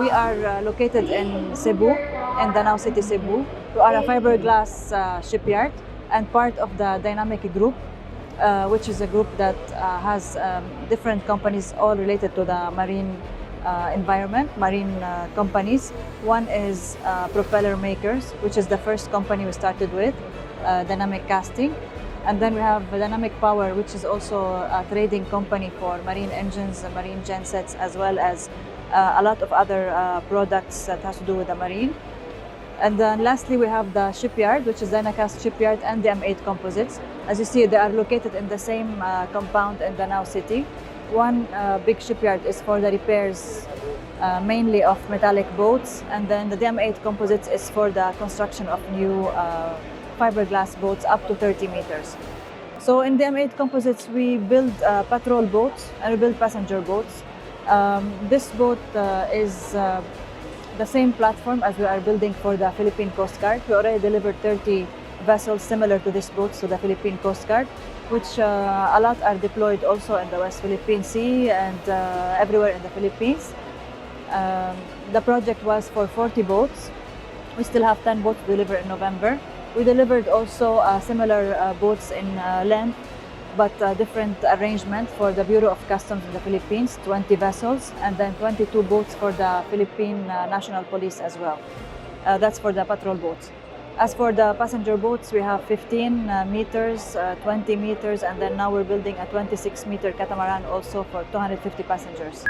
We are located in Cebu, in Danao City, Cebu. We are a fiberglass shipyard and part of the Dynamic Group, which is a group that has different companies all related to the marine environment, marine companies. One is Propeller Makers, which is the first company we started with, Dynamic Casting. And then we have Dynamic Power, which is also a trading company for marine engines and marine gensets, as well as a lot of other products that has to do with the marine. And then lastly, we have the shipyard, which is Dynacast Shipyard and DM8 Composites. As you see, they are located in the same compound in Danao City. One big shipyard is for the repairs, mainly of metallic boats, and then the DM8 Composites is for the construction of new fiberglass boats up to 30 meters. So in DM8 Composites, we build patrol boats and we build passenger boats. This boat is the same platform as we are building for the Philippine Coast Guard. We already delivered 30 vessels similar to this boat to the Philippine Coast Guard, which a lot are deployed also in the West Philippine Sea and everywhere in the Philippines. The project was for 40 boats. We still have 10 boats to deliver in November. We delivered also similar boats in length, but different arrangement for the Bureau of Customs in the Philippines, 20 vessels, and then 22 boats for the Philippine National Police as well. That's for the patrol boats. As for the passenger boats, we have 15 meters, 20 meters, and then now we're building a 26-meter catamaran also for 250 passengers.